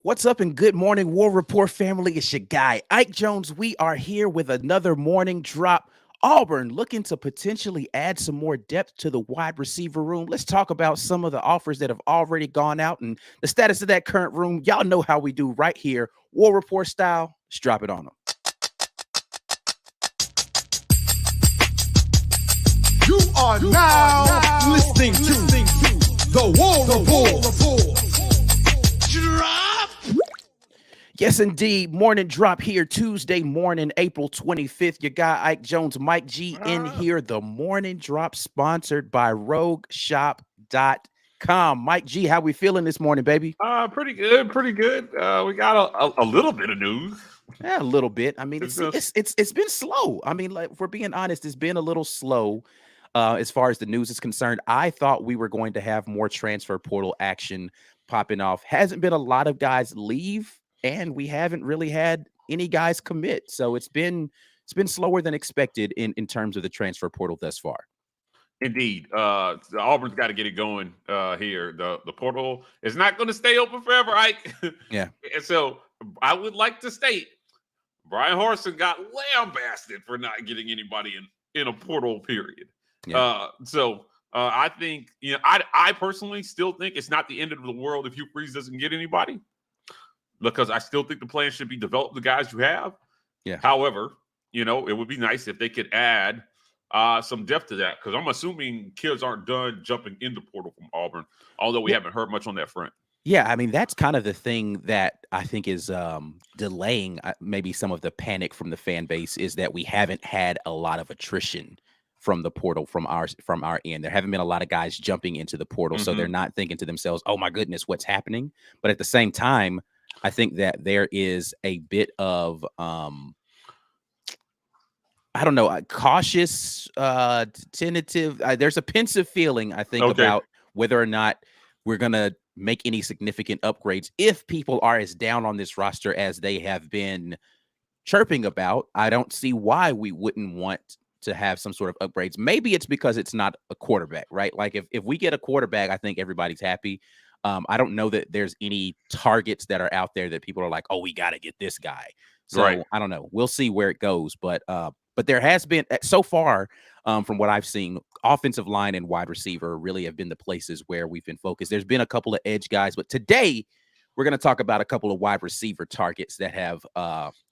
What's up and good morning, War Report family? It's your guy, Ike Jones. We are here with another morning drop. Auburn looking to potentially add some more depth to the wide receiver room. Let's talk about some of the offers that have already gone out and the status of that current room. Y'all know how we do right here, War Report style. Let's drop it on them. You are now listening to the War Report. Yes, indeed. Morning drop here Tuesday morning, April 25th. Your guy, Ike Jones, Mike G in here. The morning drop sponsored by RogueShop.com. Mike G, how we feeling this morning, baby? Pretty good, pretty good. We got a little bit of news. Yeah, a little bit. I mean, it's been slow. I mean, like, if we're being honest, it's been a little slow as far as the news is concerned. I thought we were going to have more transfer portal action popping off. Hasn't been a lot of guys leave, and we haven't really had any guys commit. So it's been slower than expected in terms of the transfer portal thus far. Indeed. Auburn's got to get it going here. The portal is not going to stay open forever, Ike. Yeah. And so I would like to state Brian Hudson got lambasted for not getting anybody in a portal period. Yeah. I think, I personally still think it's not the end of the world if Hugh Freeze doesn't get anybody, because I still think the plan should be develop the guys you have. Yeah. However, it would be nice if they could add some depth to that, because I'm assuming kids aren't done jumping in the portal from Auburn, although we haven't heard much on that front. Yeah, I mean, that's kind of the thing that I think is delaying maybe some of the panic from the fan base, is that we haven't had a lot of attrition from the portal from our end. There haven't been a lot of guys jumping into the portal, so they're not thinking to themselves, oh my goodness, what's happening? But at the same time, I think that there is a bit of I don't know, cautious, tentative. There's a pensive feeling, I think, about whether or not we're going to make any significant upgrades. If people are as down on this roster as they have been chirping about, I don't see why we wouldn't want to have some sort of upgrades. Maybe it's because it's not a quarterback, right? Like if we get a quarterback, I think everybody's happy. I don't know that there's any targets that are out there that people are like, oh, we got to get this guy. So right. I don't know. We'll see where it goes. But there has been, so far, from what I've seen, offensive line and wide receiver really have been the places where we've been focused. There's been a couple of edge guys, but today we're going to talk about a couple of wide receiver targets that have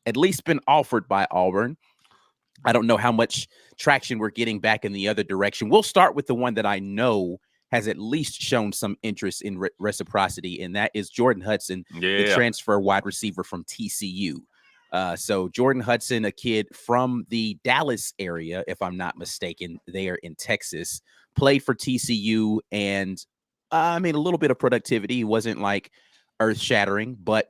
at least been offered by Auburn. I don't know how much traction we're getting back in the other direction. We'll start with the one that I know has at least shown some interest in reciprocity, and that is Jordan Hudson, the transfer wide receiver from TCU. So Jordan Hudson, a kid from the Dallas area, if I'm not mistaken, there in Texas, played for TCU, and I mean, a little bit of productivity. He wasn't like earth-shattering, but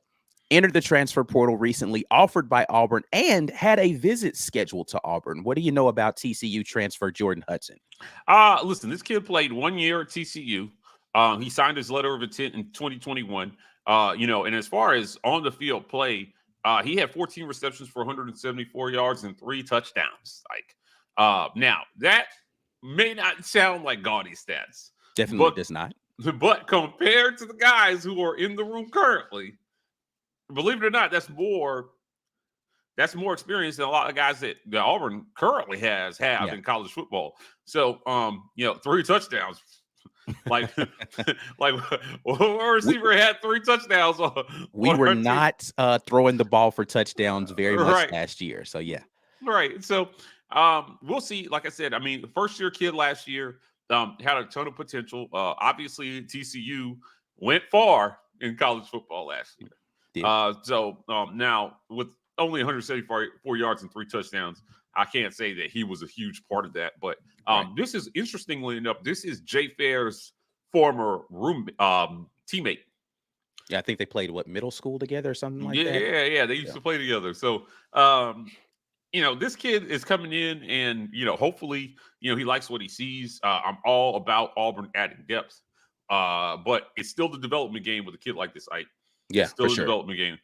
entered the transfer portal recently, offered by Auburn, and had a visit scheduled to Auburn. What do you know about TCU transfer Jordan Hudson? Listen, this kid played 1 year at TCU. He signed his letter of intent in 2021. And as far as on the field play, he had 14 receptions for 174 yards and 3 touchdowns. Now that may not sound like gaudy stats. Definitely does not. But compared to the guys who are in the room currently, believe it or not, that's more experience than a lot of guys that Auburn currently have in college football. So, 3 touchdowns. like one receiver had 3 touchdowns. We were not throwing the ball for touchdowns very much last year. So, yeah. Right. So, we'll see. Like I said, I mean, the first-year kid last year had a ton of potential. Obviously, TCU went far in college football last year. Now, with only 174 yards and 3 touchdowns, I can't say that he was a huge part of that. But this is, interestingly enough, this is Jay Fair's former teammate. Yeah, I think they played, middle school together or something like that? Yeah. They used to play together. So, this kid is coming in and, hopefully, he likes what he sees. I'm all about Auburn adding depth. But it's still the development game with a kid like this, Ike. Yeah, still for a sure. development game.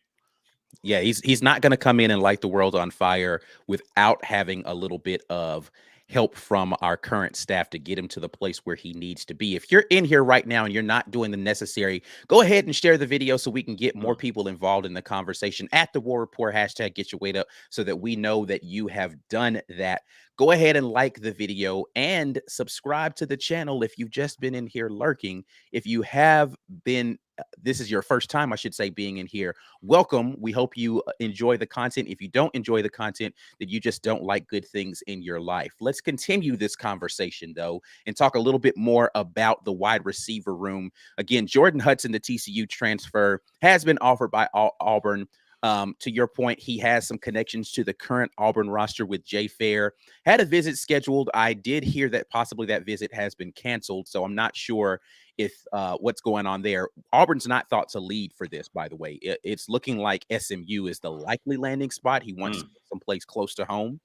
Yeah, he's not going to come in and light the world on fire without having a little bit of help from our current staff to get him to the place where he needs to be. If you're in here right now and you're not doing the necessary, go ahead and share the video so we can get more people involved in the conversation. At the War Report, hashtag get your weight up, so that we know that you have done that. Go ahead and like the video and subscribe to the channel if you've just been in here lurking. If you have been, this is your first time, I should say, being in here, welcome. We hope you enjoy the content. If you don't enjoy the content, then you just don't like good things in your life. Let's continue this conversation, though, and talk a little bit more about the wide receiver room. Again, Jordan Hudson, the TCU transfer, has been offered by Auburn. To your point, he has some connections to the current Auburn roster with Jay Fair. Had a visit scheduled. I did hear that possibly that visit has been canceled, so I'm not sure if what's going on there. Auburn's not thought to lead for this, by the way. It's looking like SMU is the likely landing spot. He wants someplace close to home.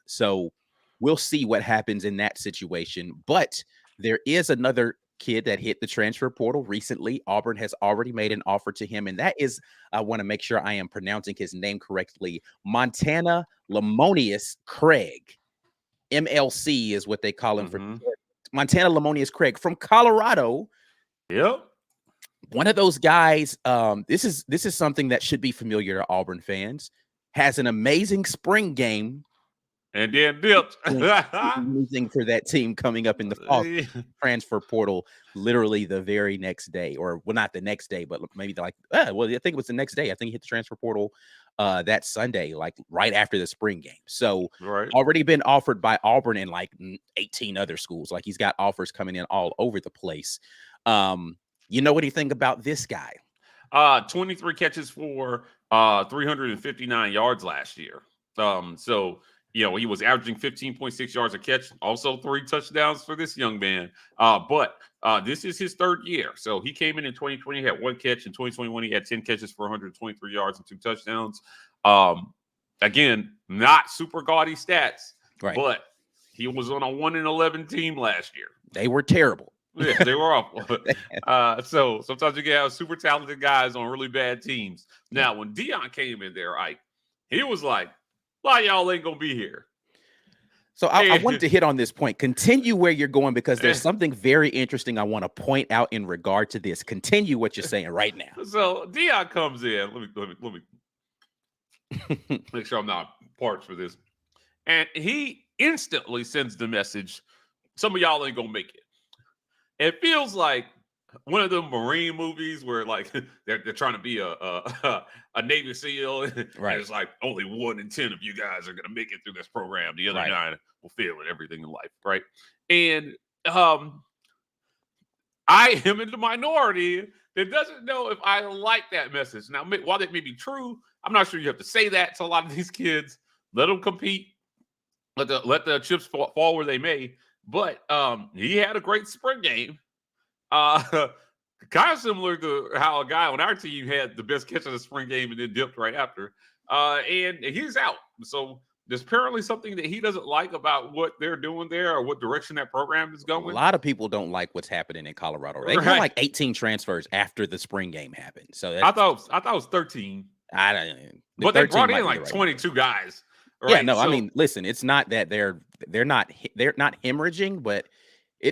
So we'll see what happens in that situation. But there is another kid that hit the transfer portal recently. Auburn has already made an offer to him, and that is, I want to make sure I am pronouncing his name correctly, Montana Lemonius-Craig. MLC is what they call him for Montana Lemonius-Craig from Colorado. Yep. One of those guys, this is something that should be familiar to Auburn fans. Has an amazing spring game. And then dipped. Losing for that team coming up in the fall transfer portal, literally the very next day, or well, not the next day, but maybe I think it was the next day. I think he hit the transfer portal that Sunday, like right after the spring game. So already been offered by Auburn and like 18 other schools. Like he's got offers coming in all over the place. You know what do you think about this guy? 23 catches for 359 yards last year. So you know, he was averaging 15.6 yards a catch, also 3 touchdowns for this young man. But this is his third year. So he came in 2020, he had 1 catch. In 2021, he had 10 catches for 123 yards and 2 touchdowns. Again, not super gaudy stats, but he was on a 1-11 team last year. They were terrible. Yeah, they were awful. So sometimes you can have super talented guys on really bad teams. Now, when Deion came in there, he was like, why y'all ain't gonna be here? So I wanted to hit on this point. Continue where you're going, because there's something very interesting I want to point out in regard to this. Continue what you're saying right now. So Deion comes in. Let me make sure I'm not parched for this. And he instantly sends the message, some of y'all ain't gonna make it. It feels like one of them Marine movies where like they're trying to be a Navy SEAL. Right. It's like only 1 in 10 of you guys are going to make it through this program. The other 9 will fail at everything in life. Right. And I am in the minority that doesn't know if I like that message. Now, while that may be true, I'm not sure you have to say that to a lot of these kids. Let them compete. Let the chips fall where they may. But he had a great spring game. Kind of similar to how a guy on our team had the best catch of the spring game and then dipped right after. And he's out. So there's apparently something that he doesn't like about what they're doing there or what direction that program is going. A lot of people don't like what's happening in Colorado. They had like 18 transfers after the spring game happened. So I thought it was 13. I don't know. But they brought in like 22 guys. Right? Yeah, no, so, I mean, listen, it's not that they're not hemorrhaging, but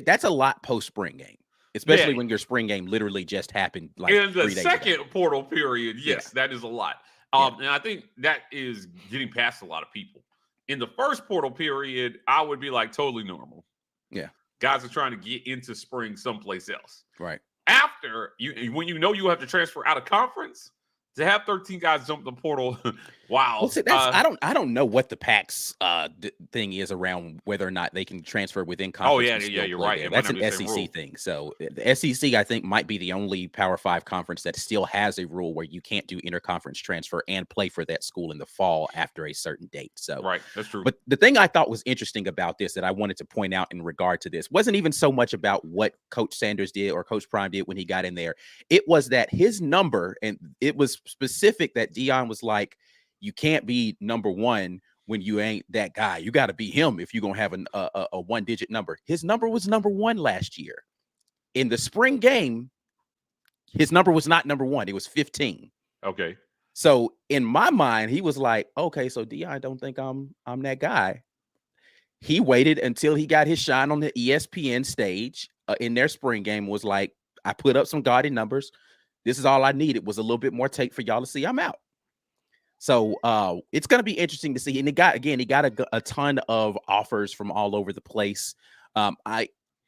that's a lot post spring game. Especially when your spring game literally just happened. Like in the second portal period, yes, that is a lot. And I think that is getting past a lot of people. In the first portal period, I would be like totally normal. Yeah. Guys are trying to get into spring someplace else. Right. After, when you know you have to transfer out of conference, to have 13 guys jump the portal, wow. Well, see, I don't know what the PAC's thing is around whether or not they can transfer within conference. Oh yeah, you're right. There. That's an SEC thing. So the SEC, I think, might be the only Power 5 conference that still has a rule where you can't do interconference transfer and play for that school in the fall after a certain date. So that's true. But the thing I thought was interesting about this that I wanted to point out in regard to this wasn't even so much about what Coach Sanders did or Coach Prime did when he got in there. It was that his number, and it was specific that Deion was like, you can't be number 1 when you ain't that guy. You got to be him if you're going to have a 1-digit number. His number was number 1 last year. In the spring game, his number was not number 1. It was 15. Okay. So in my mind, he was like, okay, so Deion don't think I'm that guy. He waited until he got his shine on the ESPN stage in their spring game, was like, I put up some gaudy numbers. This is all I needed, was a little bit more tape for y'all to see I'm out. So it's going to be interesting to see. And he got a ton of offers from all over the place.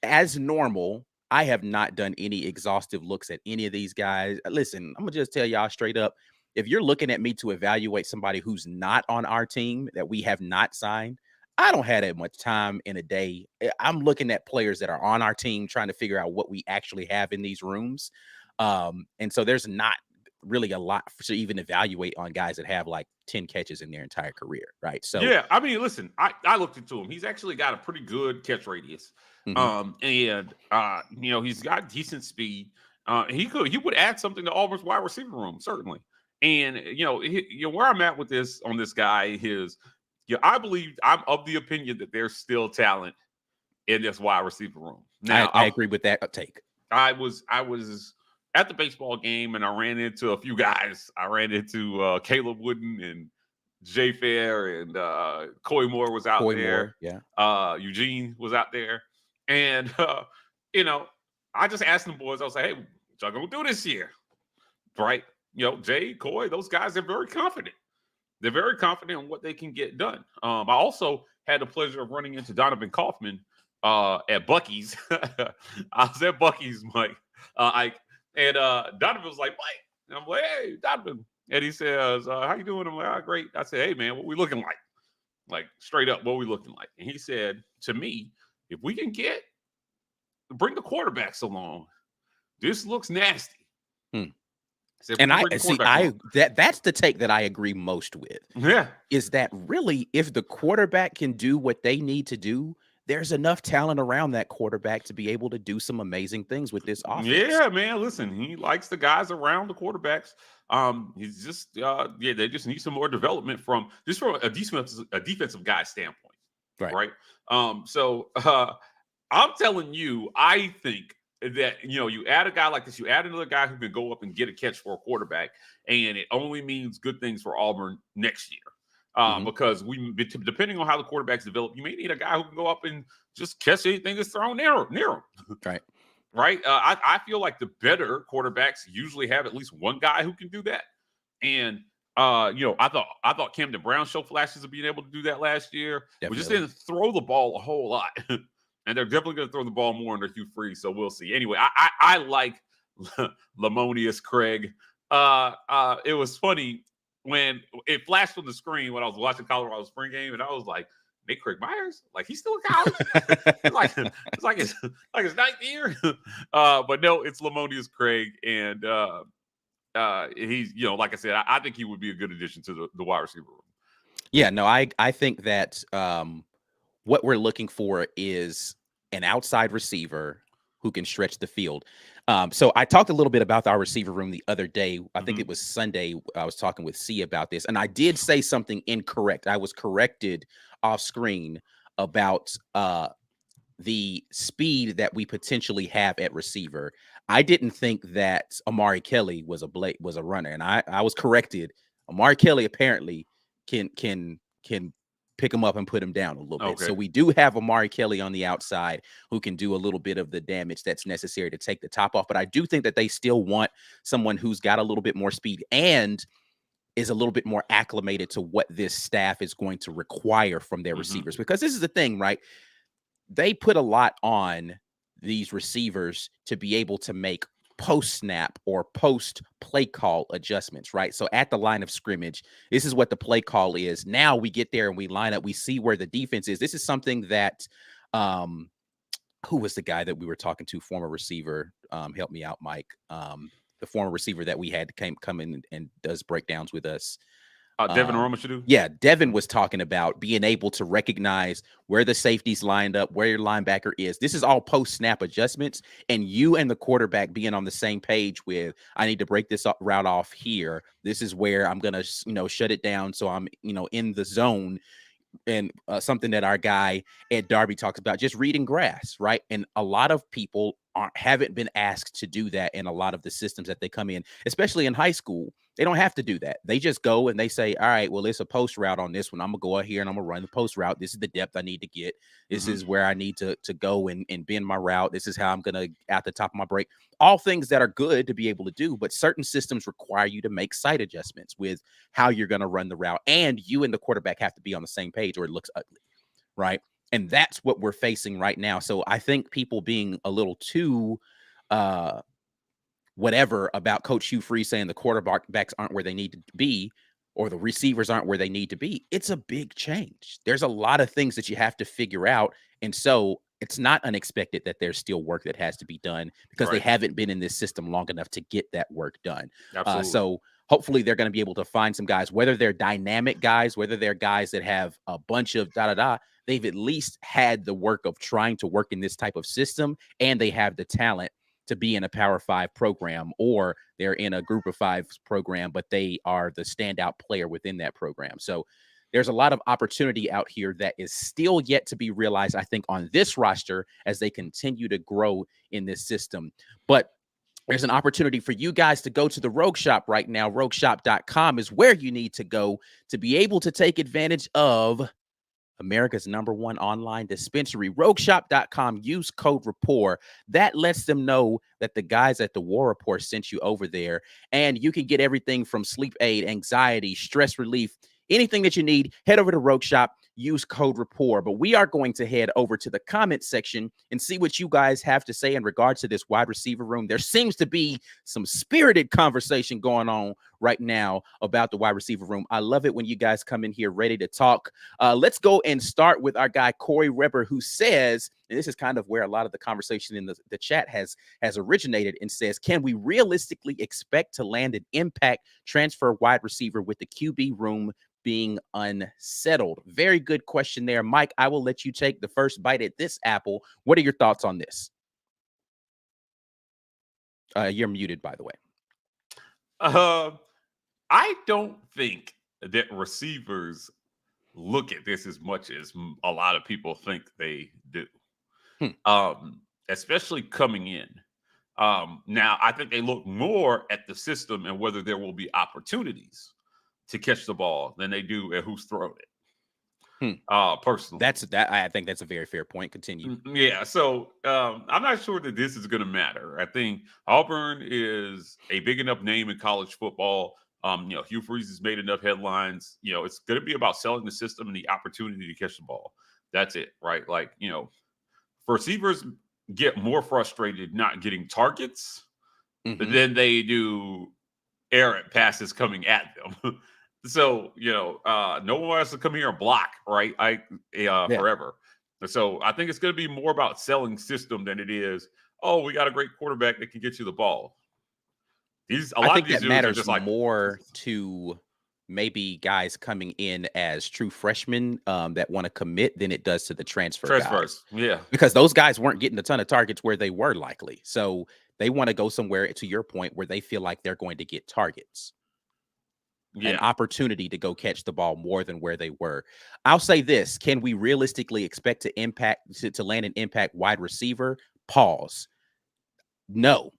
As normal, I have not done any exhaustive looks at any of these guys. Listen, I'm going to just tell y'all straight up. If you're looking at me to evaluate somebody who's not on our team that we have not signed, I don't have that much time in a day. I'm looking at players that are on our team, trying to figure out what we actually have in these rooms. And so there's not really a lot to even evaluate on guys that have like 10 catches in their entire career, right? So yeah, I mean, listen, I looked into him. He's actually got a pretty good catch radius. And you know, he's got decent speed. He would add something to Auburn's wide receiver room, certainly. And you know, where I'm at with this guy is, I believe, I'm of the opinion that there's still talent in this wide receiver room. Now, I agree with that take. I was at the baseball game and I ran into a few guys. I ran into Caleb Wooden and Jay Fair, and Coy Moore was out there. Eugene was out there. And, you know, I just asked them boys, I was like, hey, what y'all gonna do this year? Right? You know, Jay, Coy, those guys are very confident. They're very confident in what they can get done. I also had the pleasure of running into Donovan Kaufman at Buc-ee's. I was at Buc-ee's, Mike. And Donovan was like, Mike. And I'm like, hey, Donovan. And he says, how you doing? I'm like, oh, great. I said, hey, man, what we looking like? Like, straight up, what we looking like? And he said to me, if we can bring the quarterbacks along, this looks nasty. And that's the take that I agree most with. Yeah. Is that really, if the quarterback can do what they need to do, there's enough talent around that quarterback to be able to do some amazing things with this offense. Yeah, man. Listen, he likes the guys around the quarterbacks. He's just, they just need some more development from a defensive guy standpoint. Right. So I'm telling you, I think that, you know, you add a guy like this, you add another guy who can go up and get a catch for a quarterback, and it only means good things for Auburn next year. Because depending on how the quarterbacks develop, you may need a guy who can go up and just catch anything that's thrown near him. Right. Right. I feel like the better quarterbacks usually have at least one guy who can do that. And you know, I thought Camden Brown showed flashes of being able to do that last year. We just didn't throw the ball a whole lot. And they're definitely going to throw the ball more under Hugh Freeze, so we'll see. Anyway, I like Lemonius-Craig. It was funny when it flashed on the screen when I was watching Colorado spring game, and I was like, Nick Craig Myers, like, he's still in college. it's like his ninth year. But no, it's Lemonius-Craig, and he's, you know, like I said, I think he would be a good addition to the wide receiver room. Yeah, no, I think that what we're looking for is an outside receiver who can stretch the field. So I talked a little bit about our receiver room the other day. I think it was Sunday. I was talking with C about this, and I did say something incorrect. I was corrected off screen about the speed that we potentially have at receiver. I didn't think that Amari Kelly was a runner, and I was corrected. Amari Kelly apparently can pick him up and put him down a little bit. So we do have Amari Kelly on the outside who can do a little bit of the damage that's necessary to take the top off. But I do think that they still want someone who's got a little bit more speed and is a little bit more acclimated to what this staff is going to require from their receivers. Because this is the thing, right? They put a lot on these receivers to be able to make post-snap or post-play call adjustments, right? So at the line of scrimmage, this is what the play call is. Now we get there and we line up. We see where the defense is. This is something that, who was the guy that we were talking to, former receiver? Help me out, Mike. The former receiver that we had come in and does breakdowns with us. Devin Aromashodu? Yeah, Devin was talking about being able to recognize where the safety's lined up, where your linebacker is. This is all post-snap adjustments, and you and the quarterback being on the same page with, I need to break this route off here. This is where I'm going to, shut it down so I'm, in the zone. And something that our guy Ed Darby talks about, just reading grass, right? And a lot of people haven't been asked to do that in a lot of the systems that they come in, especially in high school. They don't have to do that. They just go and they say, all right, well, it's a post route on this one. I'm going to go out here and I'm going to run the post route. This is the depth I need to get. This is where I need to go and bend my route. This is how I'm going to at the top of my break. All things that are good to be able to do, but certain systems require you to make site adjustments with how you're going to run the route. And you and the quarterback have to be on the same page or it looks ugly, right? And that's what we're facing right now. So I think people being a little too whatever about Coach Hugh Freeze saying the quarterbacks aren't where they need to be or the receivers aren't where they need to be. It's a big change. There's a lot of things that you have to figure out. And so it's not unexpected that there's still work that has to be done because they haven't been in this system long enough to get that work done. So hopefully they're going to be able to find some guys, whether they're dynamic guys, whether they're guys that have a bunch of they've at least had the work of trying to work in this type of system and they have the talent to be in a Power 5 program, or they're in a Group of 5 program, but they are the standout player within that program. So there's a lot of opportunity out here that is still yet to be realized, I think, on this roster as they continue to grow in this system. But there's an opportunity for you guys to go to the Rogue Shop right now. RogueShop.com is where you need to go to be able to take advantage of America's #1 online dispensary. RogueShop.com. Use code RAPPORT. That lets them know that the guys at the War Report sent you over there. And you can get everything from sleep aid, anxiety, stress relief, anything that you need. Head over to Rogue Shop. Use code RAPPORT. But we are going to head over to the comment section and see what you guys have to say in regards to this wide receiver room. There seems to be some spirited conversation going on right now about the wide receiver room. I love it when you guys come in here ready to talk. Let's go and start with our guy, Corey Reber, who says, and this is kind of where a lot of the conversation in the chat has originated, and says, can we realistically expect to land an impact transfer wide receiver with the QB room being unsettled? Very good question there. Mike, I will let you take the first bite at this apple. What are your thoughts on this? You're muted, by the way. I don't think that receivers look at this as much as a lot of people think they do. Especially coming in. Now, I think they look more at the system and whether there will be opportunities to catch the ball than they do at who's thrown it. Personally, I think that's a very fair point. Continue. Yeah. So I'm not sure that this is going to matter. I think Auburn is a big enough name in college football. Hugh Freeze has made enough headlines. It's going to be about selling the system and the opportunity to catch the ball. That's it, right? Like, receivers get more frustrated not getting targets than they do errant passes coming at them. So, no one has to come here and block, right? Forever. So I think it's going to be more about selling system than it is, oh, we got a great quarterback that can get you the ball. I think that matters more to maybe guys coming in as true freshmen that want to commit than it does to the transfers. Yeah. Because those guys weren't getting a ton of targets where they were likely. So they want to go somewhere, to your point, where they feel like they're going to get targets. An opportunity to go catch the ball more than where they were. I'll say this. Can we realistically expect to land an impact wide receiver? Pause. No.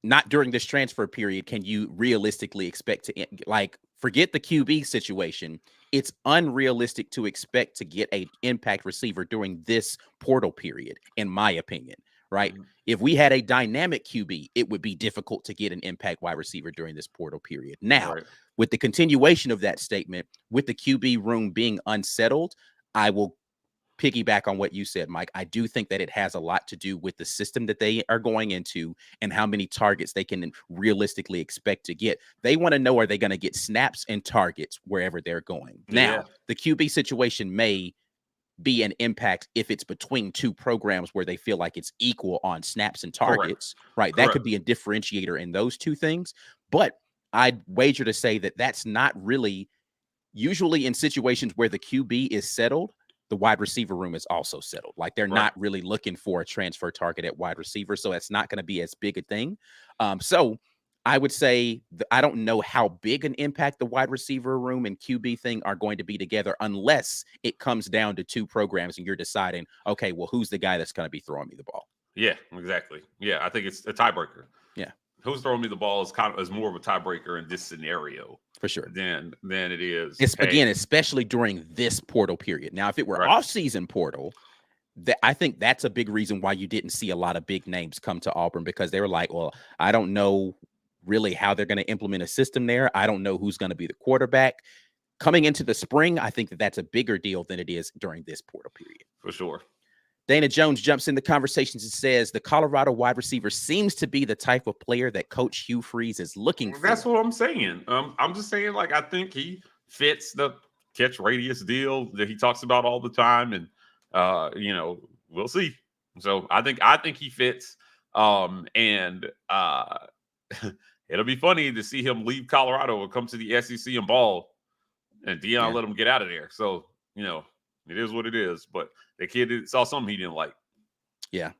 Not during this transfer period can you realistically expect to, forget the QB situation. It's unrealistic to expect to get an impact receiver during this portal period, in my opinion, right? If we had a dynamic QB, it would be difficult to get an impact wide receiver during this portal period. Now, with the continuation of that statement, with the QB room being unsettled, I will piggyback on what you said, Mike. I do think that it has a lot to do with the system that they are going into and how many targets they can realistically expect to get. They want to know, are they going to get snaps and targets wherever they're going? Now, the QB situation may be an impact if it's between two programs where they feel like it's equal on snaps and targets, right? That could be a differentiator in those two things. But I'd wager to say that that's not really usually in situations where the QB is settled. The wide receiver room is also settled. Like they're not really looking for a transfer target at wide receiver. So that's not going to be as big a thing. So I would say I don't know how big an impact the wide receiver room and QB thing are going to be together unless it comes down to two programs and you're deciding, okay, well, who's the guy that's going to be throwing me the ball? Yeah, exactly. Yeah, I think it's a tiebreaker. Yeah. who's throwing me the ball is more of a tiebreaker in this scenario for sure than it is. Again, especially during this portal period. Now, if it were off-season portal, I think that's a big reason why you didn't see a lot of big names come to Auburn, because they were like, well, I don't know really how they're going to implement a system there. I don't know who's going to be the quarterback. Coming into the spring, I think that's a bigger deal than it is during this portal period. For sure. Dana Jones jumps in the conversations and says the Colorado wide receiver seems to be the type of player that Coach Hugh Freeze is looking for. That's what I'm saying. I'm just saying, like, I think he fits the catch radius deal that he talks about all the time, and we'll see. So I think he fits. And it'll be funny to see him leave Colorado and come to the SEC and ball, and Deion let him get out of there. So it is what it is. But the kid saw something he didn't like. Yeah.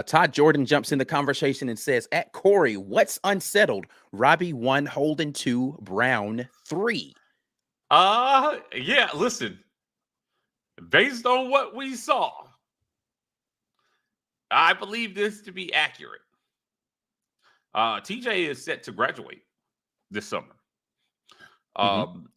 Todd Jordan jumps in the conversation and says, at Corey, what's unsettled? Robbie 1, Holden 2, Brown 3. Yeah, listen. Based on what we saw, I believe this to be accurate. TJ is set to graduate this summer.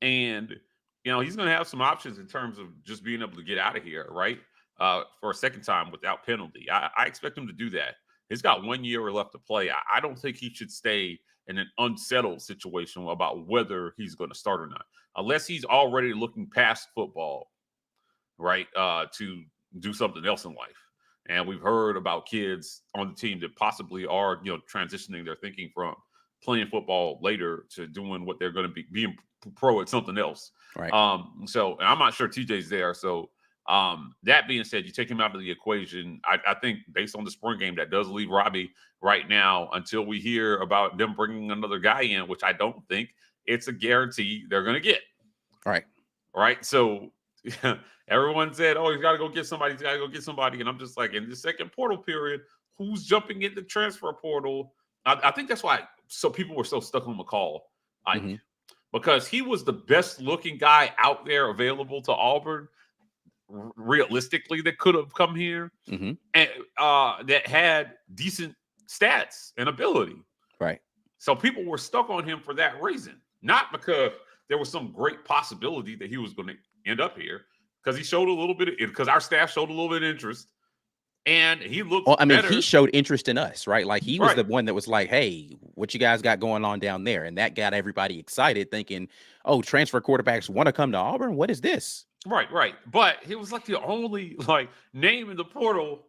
And he's going to have some options in terms of just being able to get out of here, right? For a second time without penalty. I expect him to do that. He's got 1 year left to play. I don't think he should stay in an unsettled situation about whether he's going to start or not, unless he's already looking past football, right, to do something else in life. And we've heard about kids on the team that possibly are, transitioning their thinking from playing football later to doing what they're going to be being pro at something else. Right. So I'm not sure TJ's there. So that being said, you take him out of the equation. I think based on the spring game, that does leave Robbie right now until we hear about them bringing another guy in, which I don't think it's a guarantee they're going to get. Right. Right. So everyone said, oh, he's got to go get somebody. He's got to go get somebody. And I'm just like, in the second portal period, who's jumping in the transfer portal? I think that's why people were so stuck on McCall, because he was the best looking guy out there available to Auburn, realistically, that could have come here and that had decent stats and ability. Right. So people were stuck on him for that reason, not because there was some great possibility that he was going to end up here, because he showed a little bit because our staff showed a little bit of interest. And he looked better. He showed interest in us, right? Like he was the one that was like, hey, what you guys got going on down there? And that got everybody excited, thinking, oh, transfer quarterbacks want to come to Auburn? What is this? Right. But he was like the only name in the portal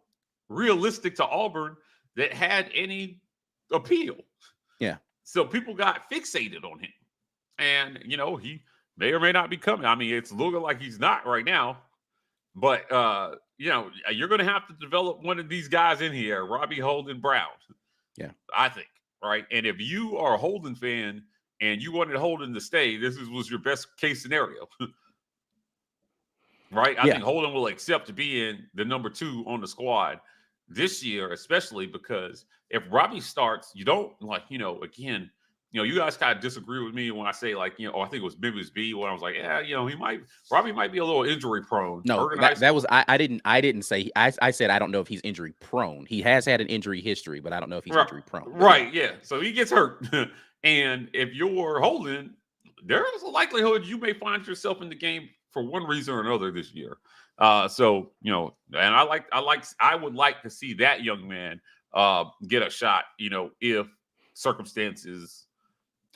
realistic to Auburn that had any appeal. Yeah. So people got fixated on him. And, he may or may not be coming. I mean, it's looking like he's not right now. But, you're going to have to develop one of these guys in here, Robbie, Holden, Brown. Yeah. I think, right? And if you are a Holden fan and you wanted Holden to stay, was your best case scenario. Right? I think Holden will accept to be in the number 2 on the squad this year, especially because if Robbie starts, you don't again, you guys kind of disagree with me when I say I think it was Memphis B when I was like, Robbie might be a little injury prone. No, that was I didn't say I said I don't know if he's injury prone. He has had an injury history, but I don't know if he's injury prone. Right, yeah. So he gets hurt. And if you're Holden, there is a likelihood you may find yourself in the game for one reason or another this year. And I would like to see that young man get a shot, if circumstances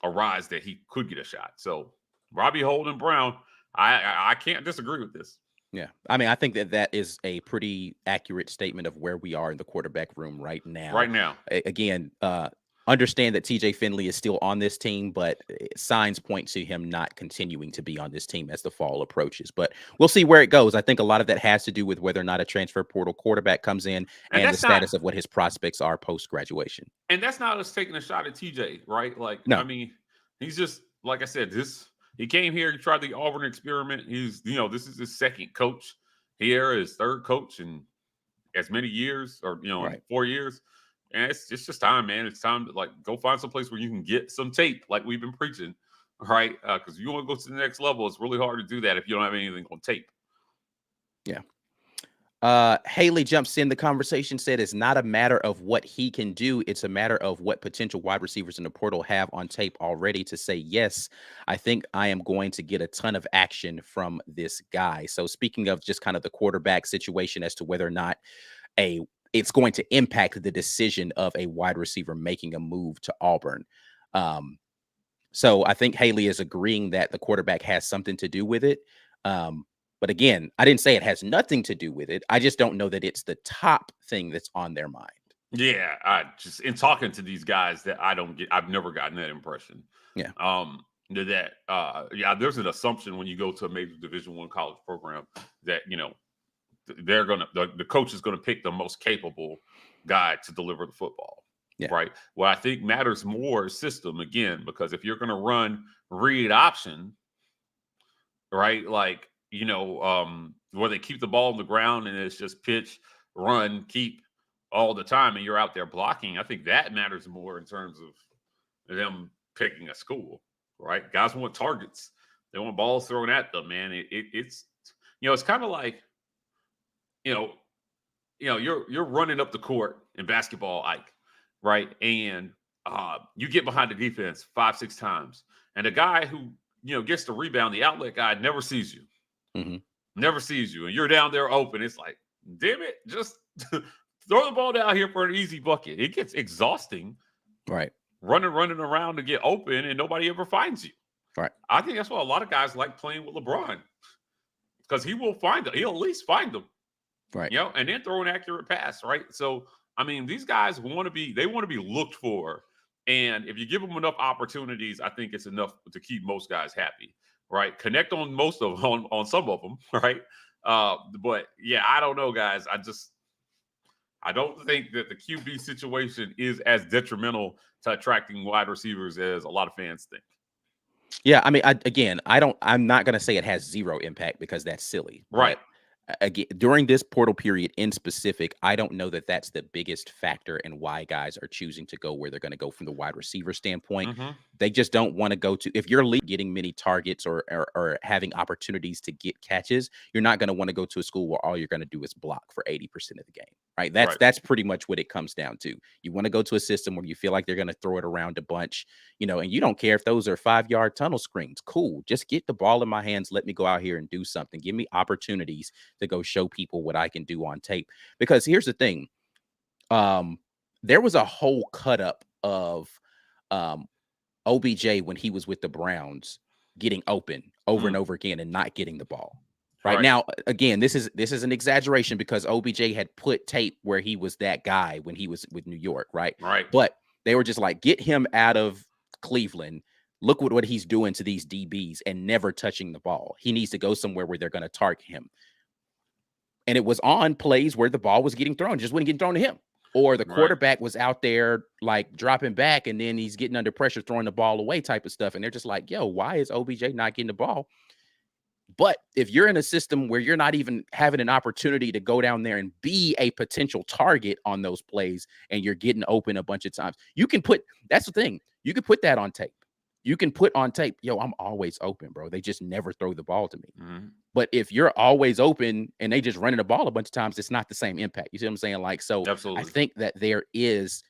arise that he could get a shot. So Robbie, Holden, Brown, I can't disagree with this. Yeah. I mean, I think that is a pretty accurate statement of where we are in the quarterback room right now. Again, understand that TJ Finley is still on this team, but signs point to him not continuing to be on this team as the fall approaches. But we'll see where it goes. I think a lot of that has to do with whether or not a transfer portal quarterback comes in and the status of what his prospects are post-graduation. And that's not us taking a shot at TJ, right? No. I mean, he's just, like I said, he came here, he tried the Auburn experiment. He's, this is his second coach here, his third coach in as many years, or, in 4 years. And it's just time, man. It's time to go find some place where you can get some tape, like we've been preaching, right? Because if you want to go to the next level, it's really hard to do that if you don't have anything on tape. Yeah. Haley jumps in the conversation, said it's not a matter of what he can do. It's a matter of what potential wide receivers in the portal have on tape already to say, yes, I think I am going to get a ton of action from this guy. So speaking of just kind of the quarterback situation as to whether or not it's going to impact the decision of a wide receiver making a move to Auburn. So I think Haley is agreeing that the quarterback has something to do with it. But again, I didn't say it has nothing to do with it. I just don't know that it's the top thing that's on their mind. Yeah, I just in talking to these guys that I've never gotten that impression. Yeah. There's an assumption when you go to a major Division I college program that, the coach is going to pick the most capable guy to deliver the football. Yeah. Right. What I think matters more is system again, because if you're going to run read option, right, like, where they keep the ball on the ground and it's just pitch, run, keep all the time, and you're out there blocking, I think that matters more in terms of them picking a school, right? Guys want targets. They want balls thrown at them, man. It's kind of like, you're running up the court in basketball, Ike, right? And you get behind the defense 5-6 times, and the guy who gets the rebound, the outlet guy, never sees you. Mm-hmm. Never sees you, and you're down there open. It's like, damn it, just throw the ball down here for an easy bucket. It gets exhausting, right? Running around to get open, and nobody ever finds you, right? I think that's why a lot of guys like playing with LeBron, because he will find them. He'll at least find them, right? And then throw an accurate pass, right? So, I mean, these guys want to be looked for, and if you give them enough opportunities, I think it's enough to keep most guys happy. Right, connect on most of them, on some of them, right? But yeah, I don't know, guys. I don't think that the QB situation is as detrimental to attracting wide receivers as a lot of fans think. Yeah, I mean, I'm not going to say it has zero impact, because that's silly, right? Again, during this portal period in specific, I don't know that that's the biggest factor in why guys are choosing to go where they're going to go from the wide receiver standpoint. Mm-hmm. They just don't want to go to, if you're getting many targets or having opportunities to get catches, you're not going to want to go to a school where all you're going to do is block for 80% of the game, right? That's pretty much what it comes down to. You want to go to a system where you feel like they're going to throw it around a bunch, and you don't care if those are 5-yard tunnel screens. Cool. Just get the ball in my hands. Let me go out here and do something. Give me opportunities to go show people what I can do on tape. Because here's the thing. There was a whole cut up of OBJ when he was with the Browns getting open over and over again and not getting the ball. Right now, again, this is an exaggeration, because OBJ had put tape where he was that guy when he was with New York, right? But they were just like, get him out of Cleveland. Look what he's doing to these DBs and never touching the ball. He needs to go somewhere where they're going to target him. And it was on plays where the ball was getting thrown, just wasn't getting thrown to him. Or the quarterback was out there like dropping back, and then he's getting under pressure, throwing the ball away type of stuff. And they're just like, yo, why is OBJ not getting the ball? But if you're in a system where you're not even having an opportunity to go down there and be a potential target on those plays, and you're getting open a bunch of times, that's the thing. You can put that on tape. You can put on tape, yo, I'm always open, bro. They just never throw the ball to me. Mm-hmm. But if you're always open and they just running the ball a bunch of times, it's not the same impact. You see what I'm saying? Like, so absolutely. I think that there is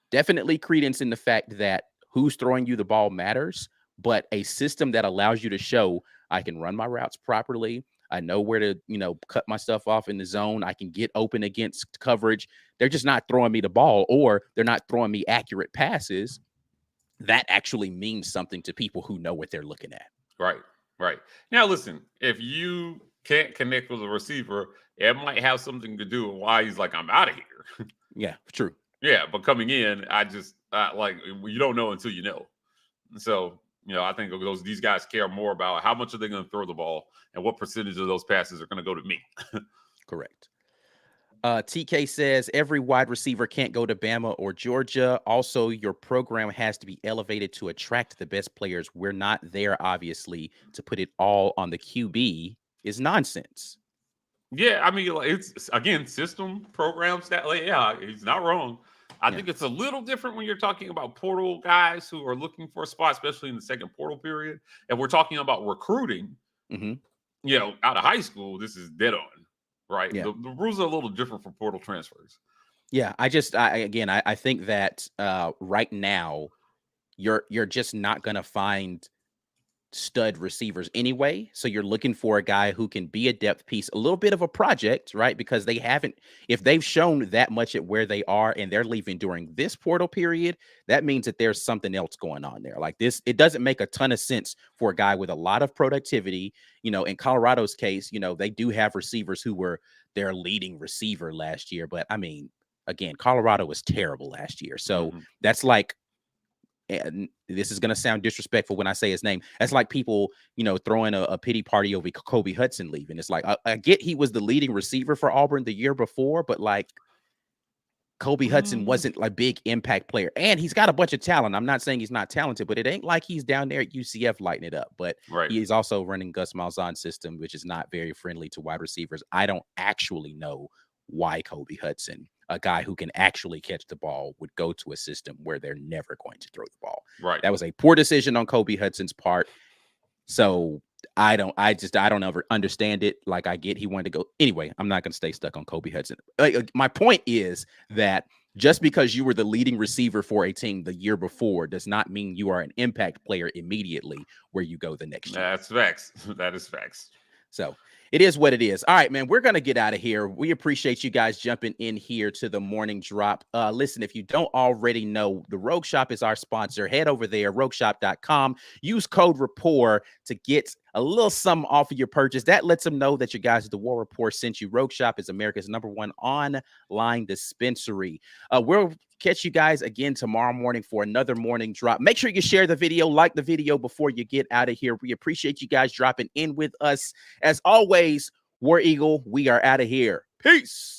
definitely credence in the fact that who's throwing you the ball matters, but a system that allows you to show I can run my routes properly. I know where to, cut my stuff off in the zone. I can get open against coverage. They're just not throwing me the ball, or they're not throwing me accurate passes. That actually means something to people who know what they're looking at. Right. Now, listen, if you can't connect with a receiver, it might have something to do with why he's like, I'm out of here. Yeah, true. Yeah, but coming in, you don't know until you know. So, I think these guys care more about how much are they going to throw the ball and what percentage of those passes are going to go to me. Correct. TK says every wide receiver can't go to Bama or Georgia. Also, your program has to be elevated to attract the best players. We're not there, obviously. To put it all on the QB is nonsense. Yeah, I mean, it's, again, system programs that, he's not wrong. I think it's a little different when you're talking about portal guys who are looking for a spot, especially in the second portal period. And we're talking about recruiting, out of high school. This is dead on. right? Yeah. The rules are a little different for portal transfers. Yeah, I think that right now you're just not going to find stud receivers anyway. So you're looking for a guy who can be a depth piece, a little bit of a project, right? Because if they've shown that much at where they are and they're leaving during this portal period, that means that there's something else going on there. Like this, it doesn't make a ton of sense for a guy with a lot of productivity. In Colorado's case, they do have receivers who were their leading receiver last year. But I mean, again, Colorado was terrible last year. So that's like, and this is going to sound disrespectful when I say his name. That's like people, throwing a pity party over Kobe Hudson leaving. It's like, I get he was the leading receiver for Auburn the year before, but like Kobe Hudson wasn't like big impact player, and he's got a bunch of talent. I'm not saying he's not talented, but it ain't like he's down there at UCF lighting it up. But he's also running Gus Malzahn's system, which is not very friendly to wide receivers. I don't actually know why Kobe Hudson, a guy who can actually catch the ball, would go to a system where they're never going to throw the ball. Right. That was a poor decision on Kobe Hudson's part. So I don't ever understand it. Like, I get he wanted to go. Anyway, I'm not going to stay stuck on Kobe Hudson. My point is that just because you were the leading receiver for a team the year before does not mean you are an impact player immediately where you go the next year. That's facts. That is facts. So it is what it is. All right, man, we're going to get out of here. We appreciate you guys jumping in here to the morning drop. Listen, if you don't already know, the Rogue Shop is our sponsor. Head over there, rogueshop.com. Use code RAPPORT to get a little something off of your purchase. That lets them know that you guys at the War Report sent you. Rogue Shop is America's #1 online dispensary. We'll catch you guys again tomorrow morning for another morning drop. Make sure you share the video, like the video before you get out of here. We appreciate you guys dropping in with us. As always, War Eagle, we are out of here. Peace.